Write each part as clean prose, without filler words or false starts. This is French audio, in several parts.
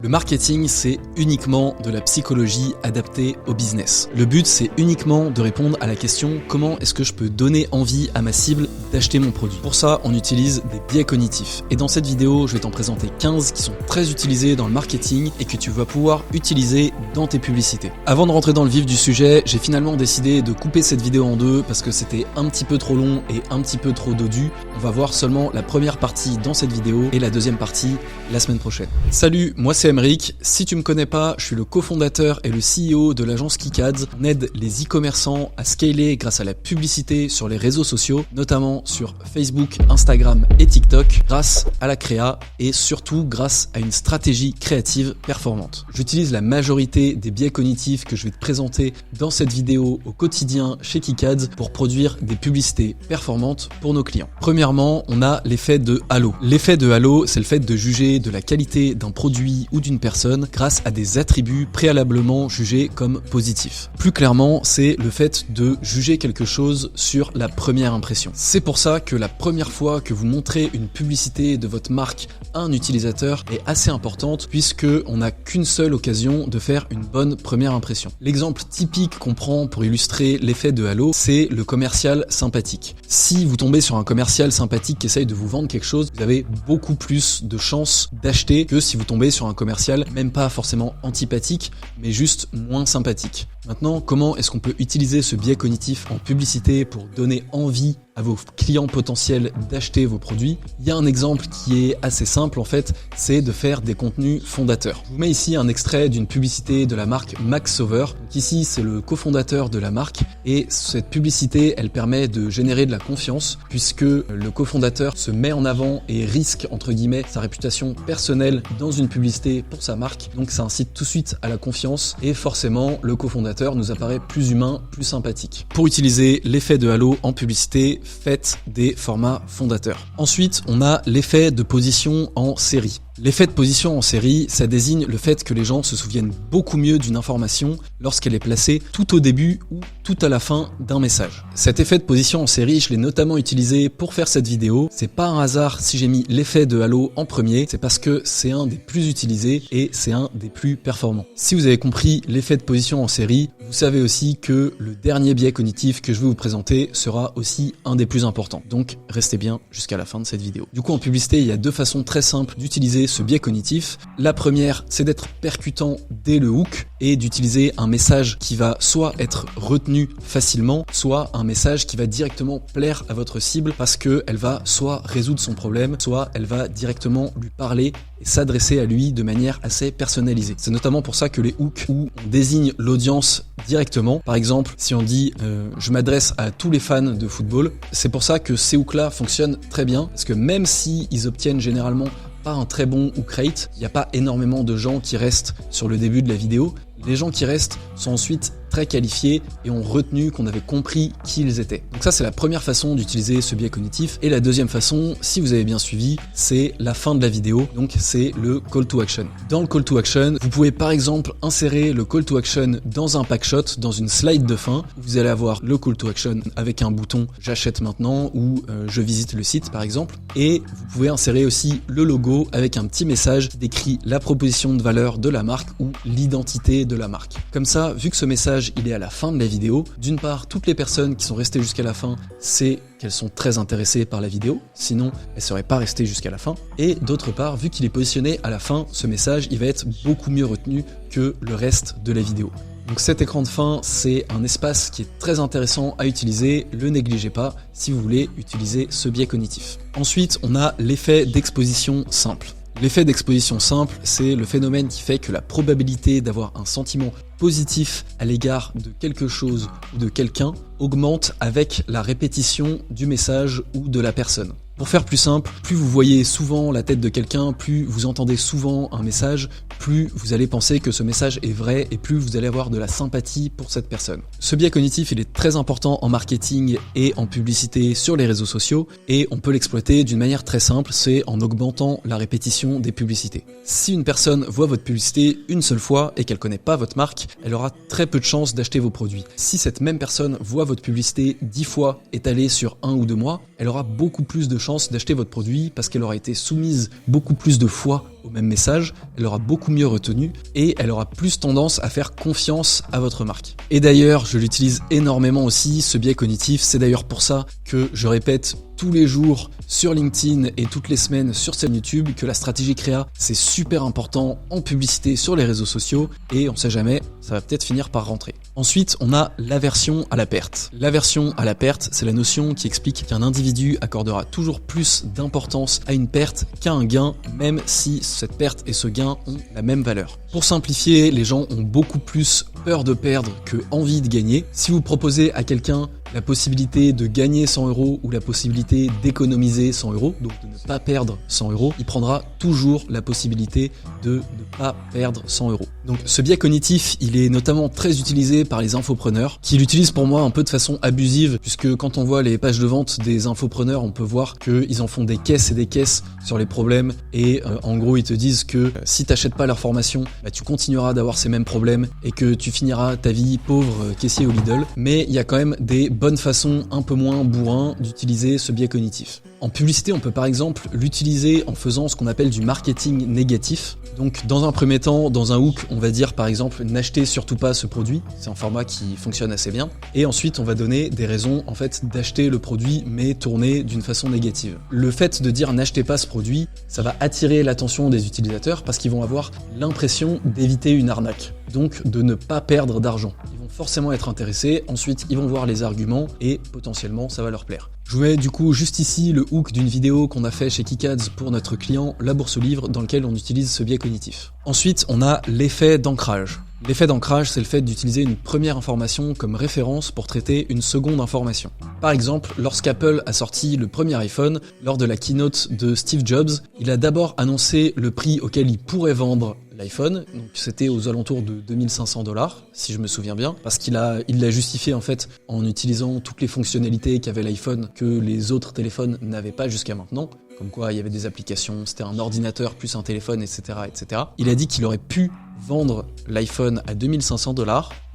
Le marketing, c'est uniquement de la psychologie adaptée au business. Le but, c'est uniquement de répondre à la question comment est-ce que je peux donner envie à ma cible d'acheter mon produit. Pour ça, on utilise des biais cognitifs. Et dans cette vidéo, je vais t'en présenter 15 qui sont très utilisés dans le marketing et que tu vas pouvoir utiliser dans tes publicités. Avant de rentrer dans le vif du sujet, j'ai finalement décidé de couper cette vidéo en deux parce que c'était un petit peu trop long et un petit peu trop dodu. On va voir seulement la première partie dans cette vidéo et la deuxième partie la semaine prochaine. Salut, moi c'est Emeric. Si tu me connais pas, je suis le cofondateur et le CEO de l'agence Kikads. On aide les e-commerçants à scaler grâce à la publicité sur les réseaux sociaux, notamment sur Facebook, Instagram et TikTok, grâce à la créa et surtout grâce à une stratégie créative performante. J'utilise la majorité des biais cognitifs que je vais te présenter dans cette vidéo au quotidien chez Kikads pour produire des publicités performantes pour nos clients. Premièrement, on a l'effet de halo. L'effet de halo, c'est le fait de juger de la qualité d'un produit ou d'une personne grâce à des attributs préalablement jugés comme positifs. Plus clairement, c'est le fait de juger quelque chose sur la première impression. C'est pour ça que la première fois que vous montrez une publicité de votre marque à un utilisateur est assez importante puisque on n'a qu'une seule occasion de faire une bonne première impression. L'exemple typique qu'on prend pour illustrer l'effet de halo, c'est le commercial sympathique. Si vous tombez sur un commercial sympathique qui essaye de vous vendre quelque chose, vous avez beaucoup plus de chances d'acheter que si vous tombez sur un commercial même pas forcément antipathique, mais juste moins sympathique. Maintenant, comment est-ce qu'on peut utiliser ce biais cognitif en publicité pour donner envie à vos clients potentiels d'acheter vos produits? Il y a un exemple qui est assez simple en fait, c'est de faire des contenus fondateurs. Je vous mets ici un extrait d'une publicité de la marque Max Sauveur. Donc ici, c'est le cofondateur de la marque et cette publicité, elle permet de générer de la confiance puisque le cofondateur se met en avant et risque entre guillemets sa réputation personnelle dans une publicité pour sa marque. Donc ça incite tout de suite à la confiance et forcément le cofondateur nous apparaît plus humain, plus sympathique. Pour utiliser l'effet de halo en publicité, faites des formats fondateurs. Ensuite, on a l'effet de position en série. L'effet de position en série, ça désigne le fait que les gens se souviennent beaucoup mieux d'une information lorsqu'elle est placée tout au début ou tout à la fin d'un message. Cet effet de position en série, je l'ai notamment utilisé pour faire cette vidéo. C'est pas un hasard si j'ai mis l'effet de halo en premier, c'est parce que c'est un des plus utilisés et c'est un des plus performants. Si vous avez compris l'effet de position en série, vous savez aussi que le dernier biais cognitif que je vais vous présenter sera aussi un des plus importants. Donc restez bien jusqu'à la fin de cette vidéo. Du coup, en publicité, il y a deux façons très simples d'utiliser ce biais cognitif. La première, c'est d'être percutant dès le hook et d'utiliser un message qui va soit être retenu facilement, soit un message qui va directement plaire à votre cible parce que elle va soit résoudre son problème, soit elle va directement lui parler et s'adresser à lui de manière assez personnalisée. C'est notamment pour ça que les hooks où on désigne l'audience directement, par exemple si on dit je m'adresse à tous les fans de football, c'est pour ça que ces hooks là fonctionnent très bien parce que même si ils obtiennent généralement pas un très bon hook rate, il n'y a pas énormément de gens qui restent sur le début de la vidéo. Les gens qui restent sont ensuite très qualifiés et ont retenu qu'on avait compris qui ils étaient. Donc ça, c'est la première façon d'utiliser ce biais cognitif. Et la deuxième façon, si vous avez bien suivi, c'est la fin de la vidéo. Donc c'est le call to action. Dans le call to action, vous pouvez par exemple insérer le call to action dans un pack shot, dans une slide de fin. Vous allez avoir le call to action avec un bouton j'achète maintenant ou je visite le site par exemple. Et vous pouvez insérer aussi le logo avec un petit message qui décrit la proposition de valeur de la marque ou l'identité de la marque. Comme ça, vu que ce message il est à la fin de la vidéo, d'une part, toutes les personnes qui sont restées jusqu'à la fin, c'est qu'elles sont très intéressées par la vidéo, sinon elles seraient pas restées jusqu'à la fin. Et d'autre part, vu qu'il est positionné à la fin, ce message il va être beaucoup mieux retenu que le reste de la vidéo. Donc cet écran de fin, c'est un espace qui est très intéressant à utiliser, le négligez pas si vous voulez utiliser ce biais cognitif. Ensuite, on a l'effet d'exposition simple. L'effet d'exposition simple, c'est le phénomène qui fait que la probabilité d'avoir un sentiment positif à l'égard de quelque chose ou de quelqu'un augmente avec la répétition du message ou de la personne. Pour faire plus simple, plus vous voyez souvent la tête de quelqu'un, plus vous entendez souvent un message, plus vous allez penser que ce message est vrai et plus vous allez avoir de la sympathie pour cette personne. Ce biais cognitif, il est très important en marketing et en publicité sur les réseaux sociaux et on peut l'exploiter d'une manière très simple, c'est en augmentant la répétition des publicités. Si une personne voit votre publicité une seule fois et qu'elle connaît pas votre marque, elle aura très peu de chances d'acheter vos produits. Si cette même personne voit votre publicité 10 fois étalée sur 1 ou 2 mois, elle aura beaucoup plus de chances chances d'acheter votre produit parce qu'elle aura été soumise beaucoup plus de fois au même message, elle aura beaucoup mieux retenu et elle aura plus tendance à faire confiance à votre marque. Et d'ailleurs, je l'utilise énormément aussi, ce biais cognitif. C'est d'ailleurs pour ça que je répète tous les jours sur LinkedIn et toutes les semaines sur chaîne YouTube que la stratégie créa, c'est super important en publicité sur les réseaux sociaux et on sait jamais, ça va peut-être finir par rentrer. Ensuite, on a l'aversion à la perte. L'aversion à la perte, c'est la notion qui explique qu'un individu accordera toujours plus d'importance à une perte qu'à un gain, même si cette perte et ce gain ont la même valeur. Pour simplifier, les gens ont beaucoup plus peur de perdre que envie de gagner. Si vous proposez à quelqu'un la possibilité de gagner 100 € ou la possibilité d'économiser 100 €, donc de ne pas perdre 100 €, il prendra toujours la possibilité de ne pas perdre 100 €. Donc ce biais cognitif, il est notamment très utilisé par les infopreneurs, qui l'utilisent pour moi un peu de façon abusive, puisque quand on voit les pages de vente des infopreneurs, on peut voir qu'ils en font des caisses et des caisses sur les problèmes, et en gros ils te disent que si t'achètes pas leur formation, tu continueras d'avoir ces mêmes problèmes, et que tu finiras ta vie pauvre caissier au Lidl. Mais il y a quand même des bonne façon un peu moins bourrin d'utiliser ce biais cognitif. En publicité, on peut par exemple l'utiliser en faisant ce qu'on appelle du marketing négatif. Donc dans un premier temps, dans un hook, on va dire par exemple n'achetez surtout pas ce produit, c'est un format qui fonctionne assez bien. Et ensuite, on va donner des raisons en fait d'acheter le produit mais tourné d'une façon négative. Le fait de dire n'achetez pas ce produit, ça va attirer l'attention des utilisateurs parce qu'ils vont avoir l'impression d'éviter une arnaque. Donc de ne pas perdre d'argent. Ils vont forcément être intéressés, ensuite ils vont voir les arguments et potentiellement ça va leur plaire. Je vous mets du coup juste ici le hook d'une vidéo qu'on a fait chez Kikads pour notre client La Bourse aux Livres dans lequel on utilise ce biais cognitif. Ensuite on a l'effet d'ancrage. L'effet d'ancrage, c'est le fait d'utiliser une première information comme référence pour traiter une seconde information. Par exemple, lorsqu'Apple a sorti le premier iPhone, lors de la keynote de Steve Jobs, il a d'abord annoncé le prix auquel il pourrait vendre l'iPhone, donc c'était aux alentours de 2500 $, si je me souviens bien, parce qu'il l'a justifié en fait en utilisant toutes les fonctionnalités qu'avait l'iPhone que les autres téléphones n'avaient pas jusqu'à maintenant, comme quoi il y avait des applications, c'était un ordinateur plus un téléphone, etc., etc. Il a dit qu'il aurait pu vendre l'iPhone à 2500 $,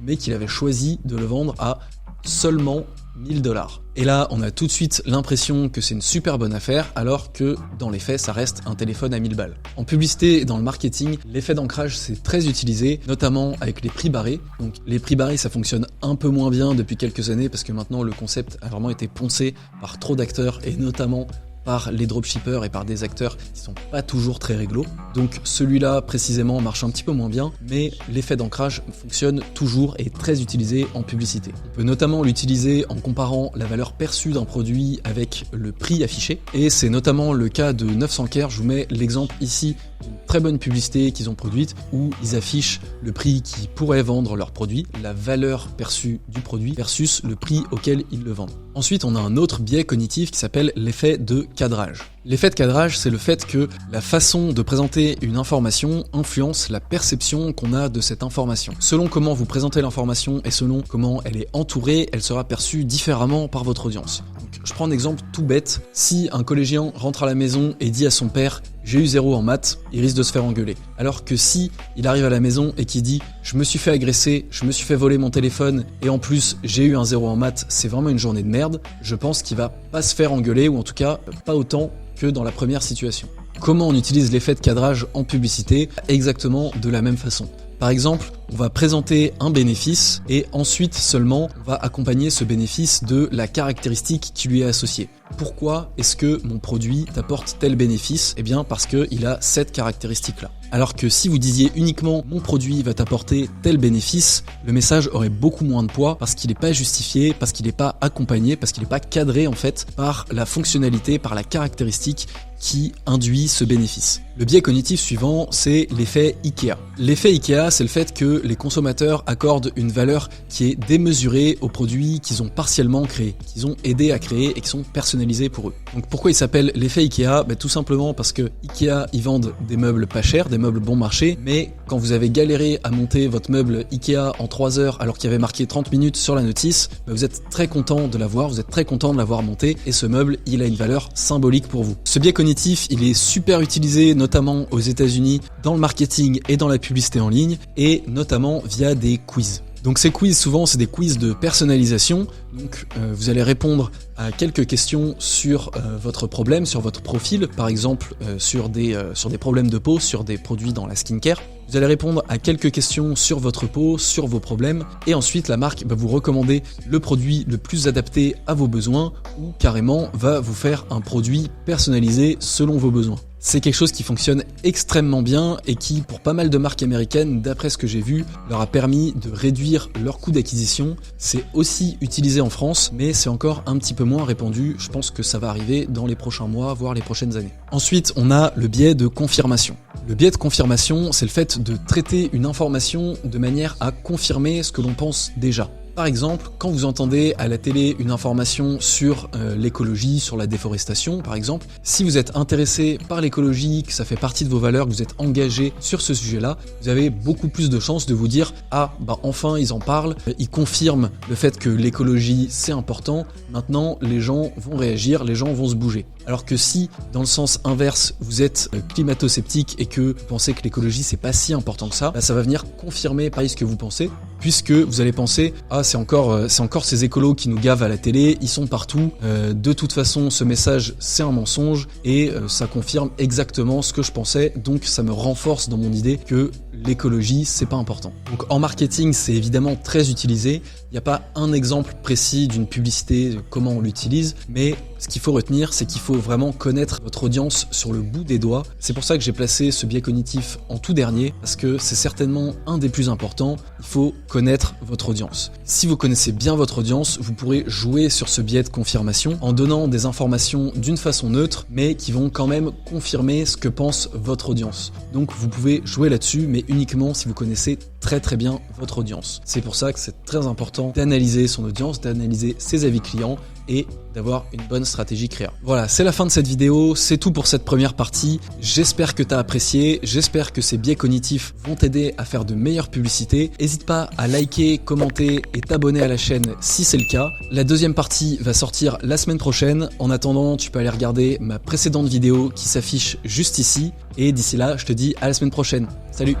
mais qu'il avait choisi de le vendre à seulement 1000 $. Et là, on a tout de suite l'impression que c'est une super bonne affaire, alors que dans les faits, ça reste un téléphone à 1000 balles. En publicité et dans le marketing, l'effet d'ancrage, c'est très utilisé, notamment avec les prix barrés. Donc les prix barrés, ça fonctionne un peu moins bien depuis quelques années, parce que maintenant, le concept a vraiment été poncé par trop d'acteurs, et notamment par les dropshippers et par des acteurs qui sont pas toujours très réglo. Donc celui-là précisément marche un petit peu moins bien, mais l'effet d'ancrage fonctionne toujours et est très utilisé en publicité. On peut notamment l'utiliser en comparant la valeur perçue d'un produit avec le prix affiché, et c'est notamment le cas de 900care. Je vous mets l'exemple ici d'une très bonne publicité qu'ils ont produite où ils affichent le prix qu'ils pourraient vendre leur produit, la valeur perçue du produit versus le prix auquel ils le vendent. Ensuite, on a un autre biais cognitif qui s'appelle l'effet de cadrage. L'effet de cadrage, c'est le fait que la façon de présenter une information influence la perception qu'on a de cette information. Selon comment vous présentez l'information et selon comment elle est entourée, elle sera perçue différemment par votre audience. Donc, je prends un exemple tout bête. Si un collégien rentre à la maison et dit à son père « j'ai eu 0 en maths », il risque de se faire engueuler. Alors que si il arrive à la maison et qu'il dit « je me suis fait agresser, je me suis fait voler mon téléphone et en plus j'ai eu un 0 en maths, c'est vraiment une journée de merde », je pense qu'il va pas se faire engueuler, ou en tout cas pas autant que dans la première situation. Comment on utilise l'effet de cadrage en publicité? Exactement de la même façon. Par exemple, on va présenter un bénéfice et ensuite seulement on va accompagner ce bénéfice de la caractéristique qui lui est associée. Pourquoi est-ce que mon produit t'apporte tel bénéfice? Eh bien parce qu'il a cette caractéristique-là. Alors que si vous disiez uniquement mon produit va t'apporter tel bénéfice, le message aurait beaucoup moins de poids parce qu'il n'est pas justifié, parce qu'il n'est pas accompagné, parce qu'il n'est pas cadré en fait par la fonctionnalité, par la caractéristique qui induit ce bénéfice. Le biais cognitif suivant, c'est l'effet IKEA. L'effet IKEA, c'est le fait que les consommateurs accordent une valeur qui est démesurée aux produits qu'ils ont partiellement créés, qu'ils ont aidé à créer et qui sont personnalisés pour eux. Donc pourquoi il s'appelle l'effet IKEA? Tout simplement parce que IKEA, ils vendent des meubles pas chers, des meubles bon marché, mais quand vous avez galéré à monter votre meuble IKEA en 3 heures alors qu'il y avait marqué 30 minutes sur la notice, vous êtes très content de l'avoir, vous êtes très content de l'avoir monté et ce meuble, il a une valeur symbolique pour vous. Ce biais cognitif, il est super utilisé notamment aux États-Unis dans le marketing et dans la publicité en ligne et notamment via des quiz. Donc ces quiz, souvent, c'est des quiz de personnalisation. Donc vous allez répondre à quelques questions sur votre problème, sur votre profil, par exemple sur des problèmes de peau, sur des produits dans la skincare. Vous allez répondre à quelques questions sur votre peau, sur vos problèmes, et ensuite la marque va vous recommander le produit le plus adapté à vos besoins, ou carrément va vous faire un produit personnalisé selon vos besoins. C'est quelque chose qui fonctionne extrêmement bien et qui, pour pas mal de marques américaines, d'après ce que j'ai vu, leur a permis de réduire leur coût d'acquisition. C'est aussi utilisé en France, mais c'est encore un petit peu moins répandu. Je pense que ça va arriver dans les prochains mois, voire les prochaines années. Ensuite, on a le biais de confirmation. Le biais de confirmation, c'est le fait de traiter une information de manière à confirmer ce que l'on pense déjà. Par exemple, quand vous entendez à la télé une information sur l'écologie, sur la déforestation par exemple, si vous êtes intéressé par l'écologie, que ça fait partie de vos valeurs, que vous êtes engagé sur ce sujet-là, vous avez beaucoup plus de chances de vous dire « Ah, bah enfin ils en parlent, ils confirment le fait que l'écologie c'est important, maintenant les gens vont réagir, les gens vont se bouger ». Alors que si, dans le sens inverse, vous êtes climato-sceptique et que vous pensez que l'écologie c'est pas si important que ça, bah ça va venir confirmer pareil ce que vous pensez, puisque vous allez penser « Ah, c'est encore ces écolos qui nous gavent à la télé, ils sont partout, de toute façon ce message c'est un mensonge et ça confirme exactement ce que je pensais, donc ça me renforce dans mon idée que l'écologie c'est pas important ». Donc en marketing c'est évidemment très utilisé, il n'y a pas un exemple précis d'une publicité, comment on l'utilise, mais ce qu'il faut retenir, c'est qu'il faut vraiment connaître votre audience sur le bout des doigts. C'est pour ça que j'ai placé ce biais cognitif en tout dernier, parce que c'est certainement un des plus importants. Il faut connaître votre audience. Si vous connaissez bien votre audience, vous pourrez jouer sur ce biais de confirmation en donnant des informations d'une façon neutre, mais qui vont quand même confirmer ce que pense votre audience. Donc vous pouvez jouer là-dessus, mais uniquement si vous connaissez très très bien votre audience. C'est pour ça que c'est très important d'analyser son audience, d'analyser ses avis clients et d'avoir une bonne stratégie créa. Voilà, c'est la fin de cette vidéo, c'est tout pour cette première partie. J'espère que tu as apprécié, j'espère que ces biais cognitifs vont t'aider à faire de meilleures publicités. N'hésite pas à liker, commenter et t'abonner à la chaîne si c'est le cas. La deuxième partie va sortir la semaine prochaine. En attendant, tu peux aller regarder ma précédente vidéo qui s'affiche juste ici. Et d'ici là, je te dis à la semaine prochaine. Salut!